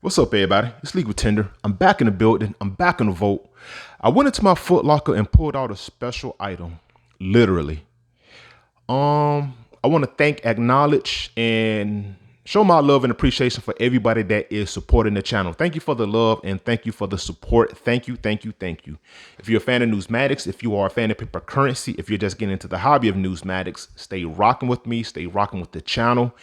What's up, everybody? It's Legal Tender. I'm back in the building. I'm back in the vote. I went into my Foot Locker and pulled out a special item. Literally. I want to thank, acknowledge, and show my love and appreciation for everybody that is supporting the channel. Thank you for the love and thank you for the support. Thank you, thank you, thank you. If you're a fan of Newsmatics, if you are a fan of paper currency, if you're just getting into the hobby of Newsmatics, stay rocking with me, stay rocking with the channel.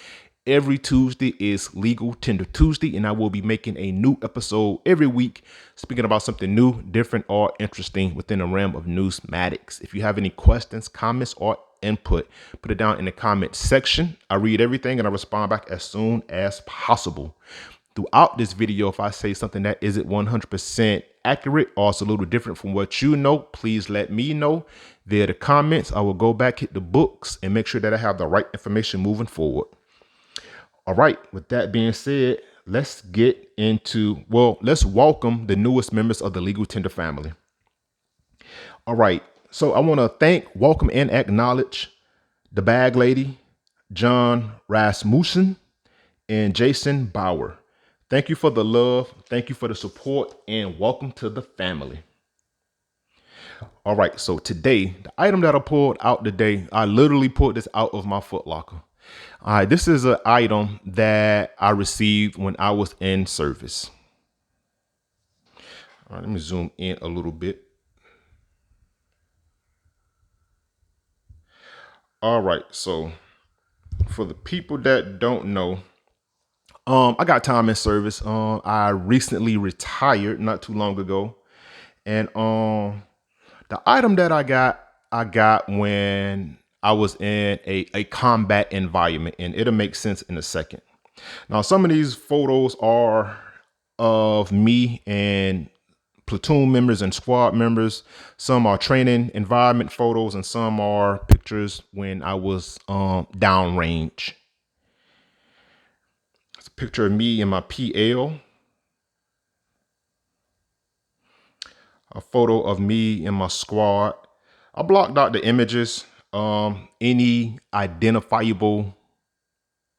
Every Tuesday is Legal Tender Tuesday, and I will be making a new episode every week, speaking about something new, different, or interesting within the realm of Newsmatics. If you have any questions, comments, or input, put it down in the comment section. I read everything and I respond back as soon as possible. Throughout this video, if I say something that isn't 100% accurate or it's a little different from what you know, please let me know via the comments. I will go back, hit the books, and make sure that I have the right information moving forward. All right, with that being said, let's let's welcome the newest members of the Legal Tender family. All right, so I want to thank, welcome, and acknowledge the Bag Lady, John Rasmussen, and Jason Bauer. Thank you for the love, thank you for the support, and welcome to the family. All right, so today, the item that I pulled out today, I literally pulled this out of my Foot Locker. All right, this is an item that I received when I was in service. All right, let me zoom in a little bit. All right, so for the people that don't know, I got time in service. I recently retired not too long ago, and the item that I got when I was in a combat environment, and it'll make sense in a second. Now, some of these photos are of me and platoon members and squad members. Some are training environment photos, and some are pictures when I was downrange. It's a picture of me and my PL. A photo of me and my squad. I blocked out the images. Any identifiable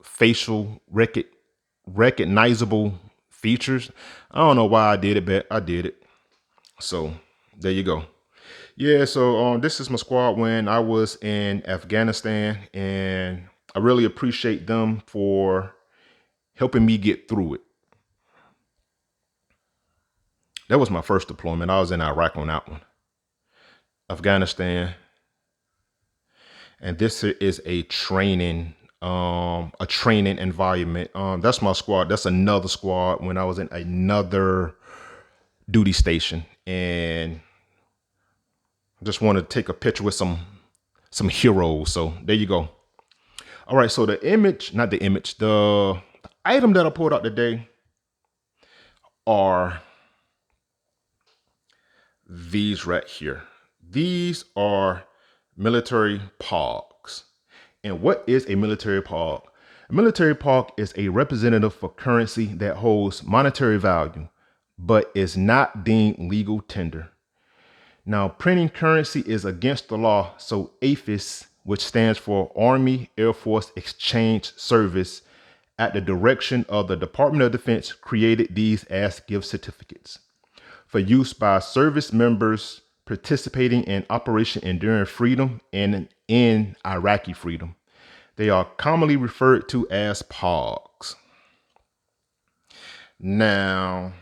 facial recognizable features. I don't know why I did it, but I did it. So there you go. Yeah, so this is my squad when I was in Afghanistan, and I really appreciate them for helping me get through it. That was my first deployment. I was in Iraq on that one. Afghanistan. And this is a training environment. That's my squad. That's another squad when I was in another duty station, and I just want to take a picture with some heroes. So there you go. All right, so the item that I pulled out today are these right here. These are military pogs. And what is a military pog? A military pog is a representative for currency that holds monetary value, but is not deemed legal tender. Now, printing currency is against the law, so AAFES, which stands for Army Air Force Exchange Service, at the direction of the Department of Defense, created these as gift certificates for use by service members participating in Operation Enduring Freedom and in Iraqi freedom. They are commonly referred to as POGs. Now,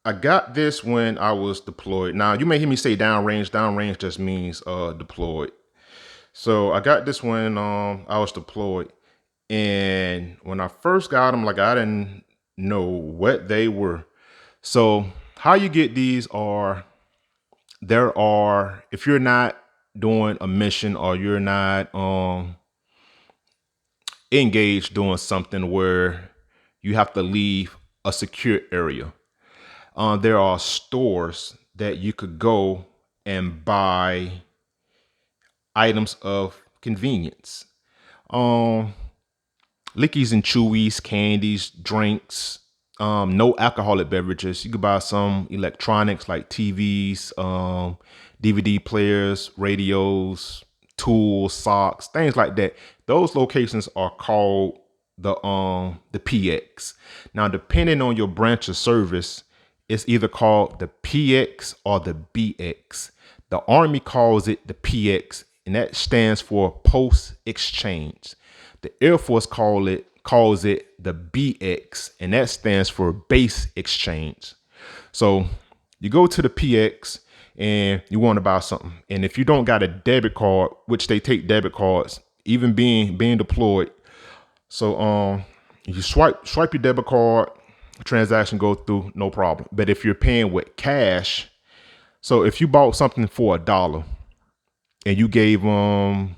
I got this when I was deployed. Now, you may hear me say downrange. Downrange just means deployed. So I got this when I was deployed. And when I first got them, like, I didn't know what they were. So how you get these are, if you're not doing a mission or you're not engaged doing something where you have to leave a secure area, there are stores that you could go and buy items of convenience. Lickies and chewies, candies, drinks, no alcoholic beverages. You could buy some electronics like TVs, DVD players, radios, tools, socks, things like that. Those locations are called the PX. Now, depending on your branch of service, it's either called the PX or the BX. The Army calls it the PX, and that stands for post exchange. The Air Force calls it the BX, and that stands for base exchange. So you go to the PX and you want to buy something, and if you don't got a debit card, which they take debit cards, even being deployed, so you swipe your debit card, transaction go through, no problem. But if you're paying with cash, so if you bought something for $1 and you gave $5,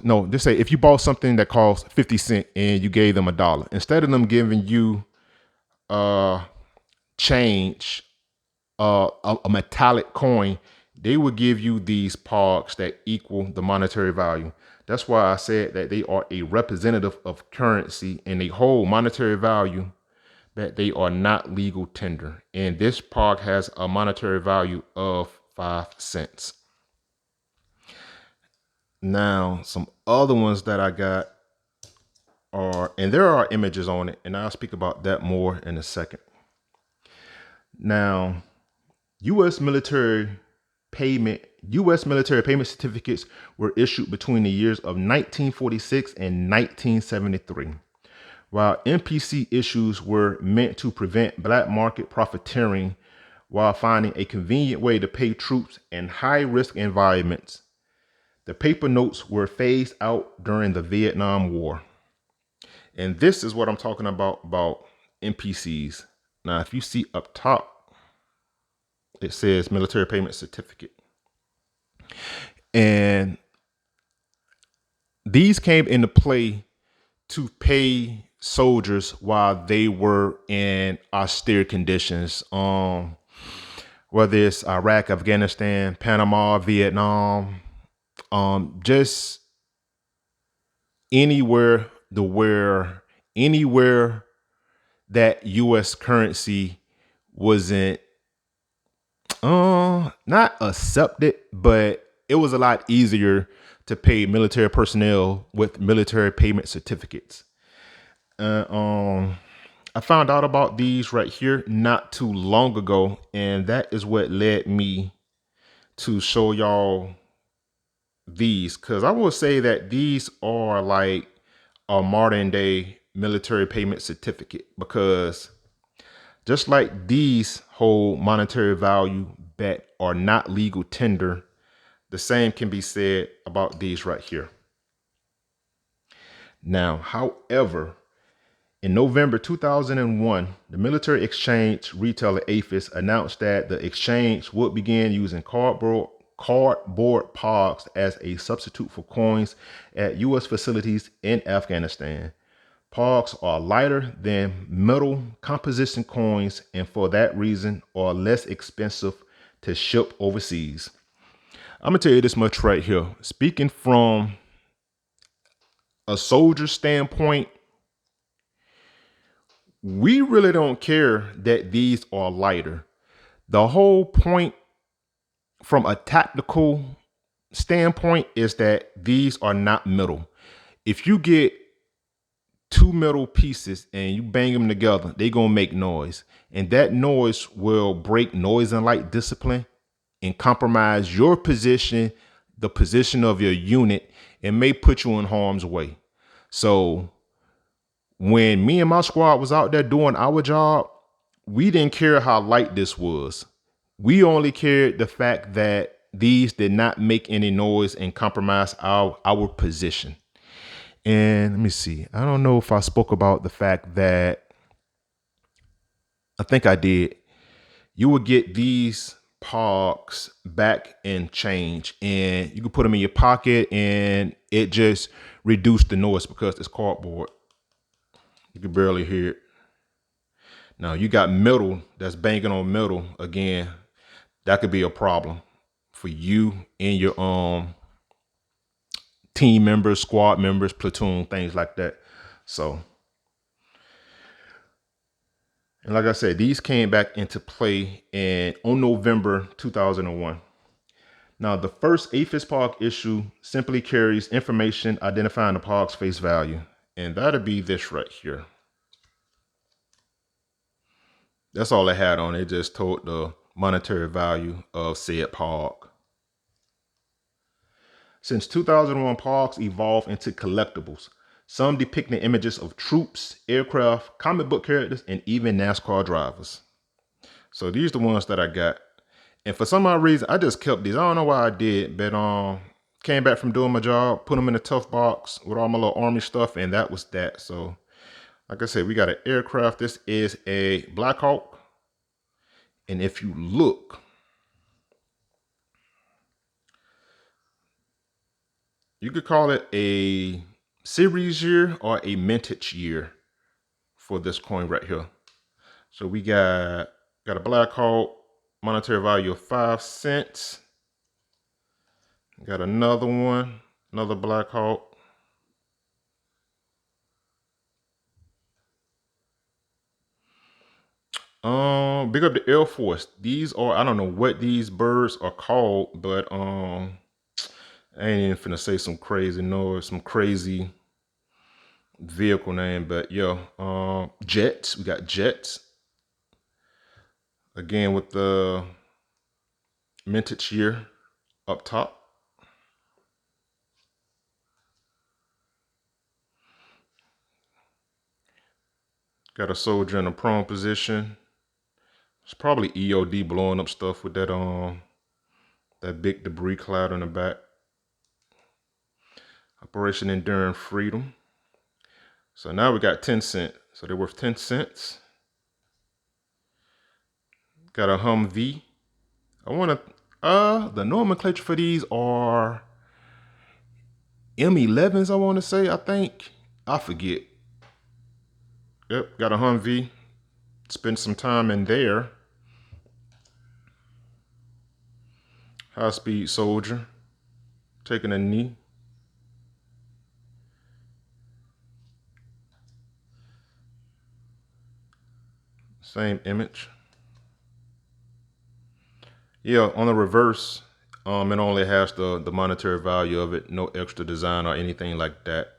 no, just say if you bought something that cost 50 cents and you gave them $1, instead of them giving you change, a metallic coin, they will give you these pogs that equal the monetary value. That's why I said that they are a representative of currency and they hold monetary value, that they are not legal tender. And this pog has a monetary value of 5 cents. Now, some other ones that I got are, and there are images on it, and I'll speak about that more in a second. Now, U.S. military payment certificates were issued between the years of 1946 and 1973. While MPC issues were meant to prevent black market profiteering while finding a convenient way to pay troops in high-risk environments, the paper notes were phased out during the Vietnam War. And this is what I'm talking about MPCs. Now, if you see up top, it says military payment certificate. And these came into play to pay soldiers while they were in austere conditions. Whether it's Iraq, Afghanistan, Panama, Vietnam, just anywhere that US currency wasn't not accepted, but it was a lot easier to pay military personnel with military payment certificates. I found out about these right here not too long ago, and that is what led me to show y'all these, because I will say that these are like a modern day military payment certificate, because just like these hold monetary value that are not legal tender, the same can be said about these right here. Now, however, in November 2001, the military exchange retailer AAFES announced that the exchange would begin using cardboard pogs as a substitute for coins at U.S. facilities in Afghanistan. Pogs are lighter than metal composition coins, and for that reason are less expensive to ship overseas. I'm gonna tell you this much right here. Speaking from a soldier standpoint, we really don't care that these are lighter. The whole point from a tactical standpoint is that these are not metal. If you get two metal pieces and you bang them together, they gonna make noise, and that noise will break noise and light discipline and compromise your position, the position of your unit, and may put you in harm's way. So when me and my squad was out there doing our job, we didn't care how light this was. We only cared the fact that these did not make any noise and compromise our position. And let me see. I don't know if I spoke about the fact that, I think I did. You would get these pogs back in change, and you could put them in your pocket, and it just reduced the noise because it's cardboard. You can barely hear it. Now you got metal that's banging on metal again. That could be a problem for you and your team members, squad members, platoon, things like that. So, and like I said, these came back into play on November 2001. Now, the first AAFES Pog issue simply carries information identifying the Pog's face value, and that'll be this right here. That's all it had on it. It just told the monetary value of said Pog. Since 2001, Pogs evolved into collectibles, some depicting images of troops, aircraft, comic book characters, and even NASCAR drivers. So these are the ones that I got. And for some odd reason, I just kept these. I don't know why I did, but came back from doing my job, put them in a tough box with all my little army stuff, and that was that. So like I said, we got an aircraft. This is a Black Hawk. And if you look, you could call it a series year or a mintage year for this coin right here. So we got a Black Hawk, monetary value of 5 cents. Got another one, another Black Hawk. Big up the Air Force. These are, I don't know what these birds are called, but I ain't even finna say some crazy noise, some crazy vehicle name, but yeah, jets. We got jets. Again with the mintage year up top. Got a soldier in a prone position. It's probably EOD blowing up stuff with that big debris cloud in the back. Operation Enduring Freedom. So now we got 10 cents. So they're worth 10 cents. Got a Humvee. The nomenclature for these are M11s, I want to say, I think. I forget. Yep, got a Humvee. Spent some time in there. High-speed soldier. Taking a knee. Same image. Yeah, on the reverse, it only has the monetary value of it, no extra design or anything like that.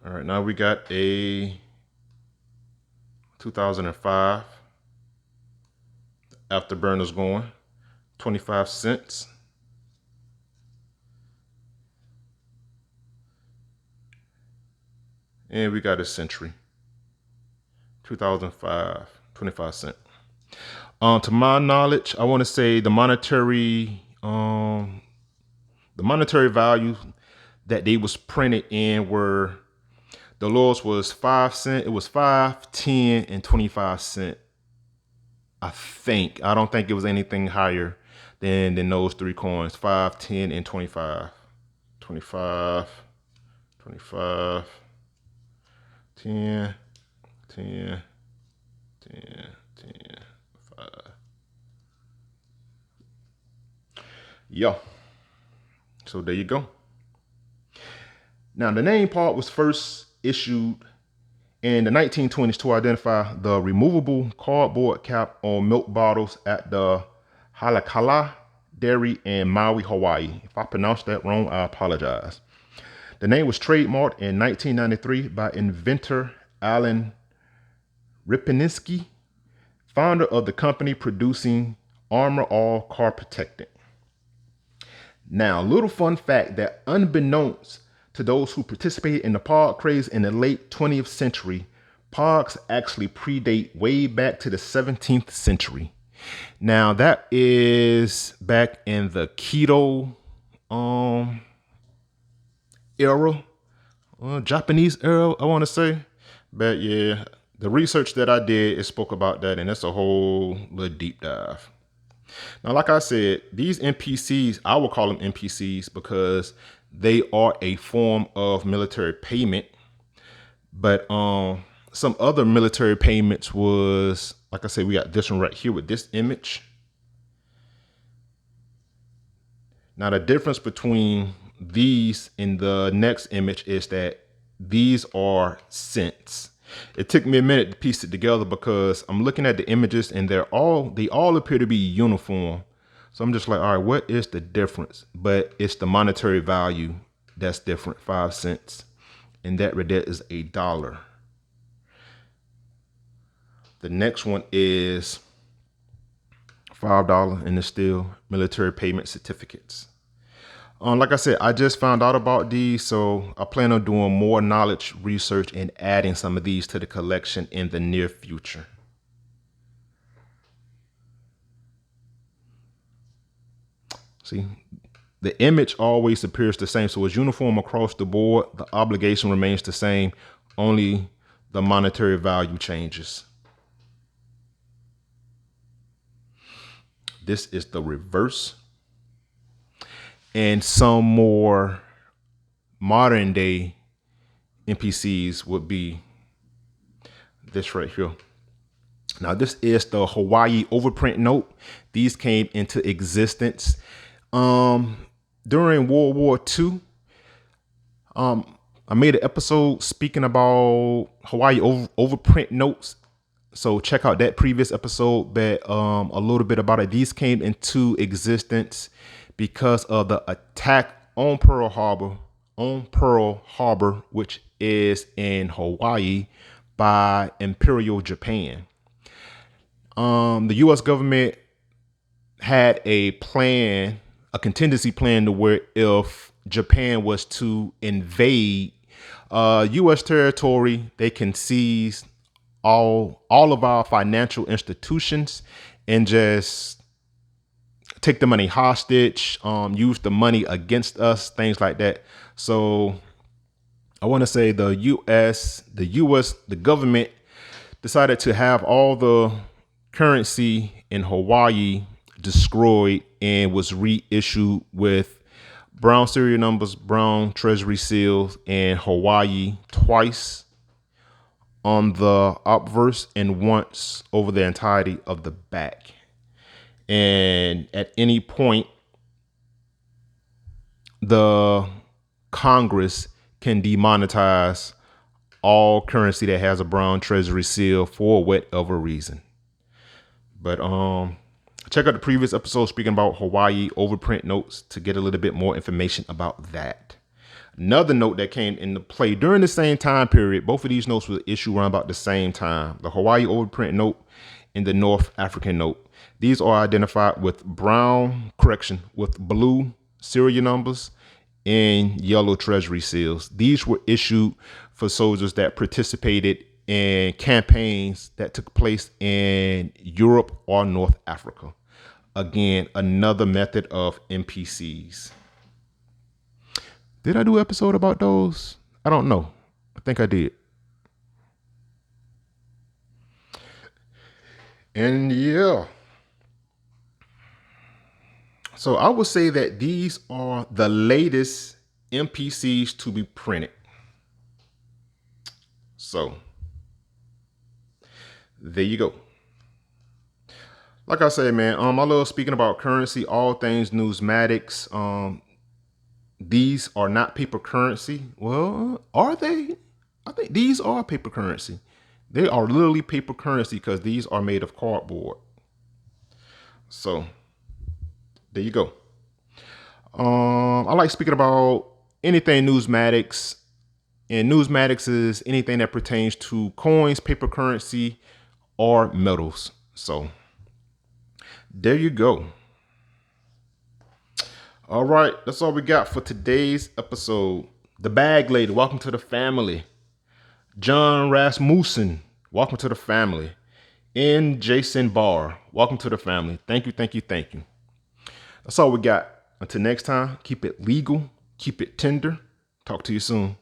All right, now we got a 2005 afterburner's going, 25 cents. And we got a Century, 2005, 25 cents. To my knowledge, I want to say the monetary value that they was printed in were, the lowest was 5 cents. It was 5, 10, and 25 cents. I think. I don't think it was anything higher than those three coins. 5, 10, and 25. 25, 25, 10, 10, 10, 10, 5. Yeah. So there you go. Now the name part was first issued in the 1920s to identify the removable cardboard cap on milk bottles at the Halakala Dairy in Maui, Hawaii. If I pronounced that wrong, I apologize. The name was trademarked in 1993 by inventor Alan Ripinski, founder of the company producing Armor All car protectant. Now, little fun fact that unbeknownst to those who participated in the Pog craze in the late 20th century, Pogs actually predate way back to the 17th century. Now, that is back in the keto era, Japanese era, I want to say. But yeah, the research that I did, it spoke about that, and it's a whole little deep dive. Now, like I said, these NPCs, I will call them NPCs because they are a form of military payment. But some other military payments was, like I said, we got this one right here with this image. Now, the difference between these and the next image is that these are cents. It took me a minute to piece it together because I'm looking at the images and they all appear to be uniform. So I'm just like, all right, what is the difference? But it's the monetary value that's different, 5 cents. And that right there is $1. The next one is $5 and it's still military payment certificates. Like I said, I just found out about these, so I plan on doing more knowledge research and adding some of these to the collection in the near future. See, the image always appears the same, so it's uniform across the board. The obligation remains the same, only the monetary value changes. This is the reverse. And some more modern day NPCs would be this right here. Now, this is the Hawaii overprint note. These came into existence during World War II. I made an episode speaking about Hawaii overprint notes. So check out that previous episode, but a little bit about it. These came into existence because of the attack on Pearl Harbor, which is in Hawaii, by Imperial Japan. The U.S. government had a contingency plan to where if Japan was to invade U.S. territory, they can seize all of our financial institutions and just take the money hostage, use the money against us, things like that. So I want to say the government decided to have all the currency in Hawaii destroyed and was reissued with brown serial numbers, brown treasury seals, and Hawaii twice on the obverse and once over the entirety of the back. And at any point, the Congress can demonetize all currency that has a brown treasury seal for whatever reason. But check out the previous episode speaking about Hawaii overprint notes to get a little bit more information about that. Another note that came into play during the same time period, both of these notes were issued around about the same time. The Hawaii overprint note and the North African note. These are identified with blue serial numbers and yellow treasury seals. These were issued for soldiers that participated in campaigns that took place in Europe or North Africa. Again, another method of NPCs. Did I do an episode about those? I don't know. I think I did. And yeah. So I would say that these are the latest NPCs to be printed. So there you go. Like I said, man, I love speaking about currency, all things numismatics. These are not paper currency. Well, are they? I think these are paper currency. They are literally paper currency because these are made of cardboard. So there you go. I like speaking about anything numismatics, and numismatics is anything that pertains to coins, paper currency, or metals. So there you go. All right, that's all we got for today's episode. The Bag Lady, welcome to the family. John Rasmussen, welcome to the family. And Jason Barr, welcome to the family. Thank you, thank you, thank you. That's all we got. Until next time, keep it legal, keep it tender. Talk to you soon.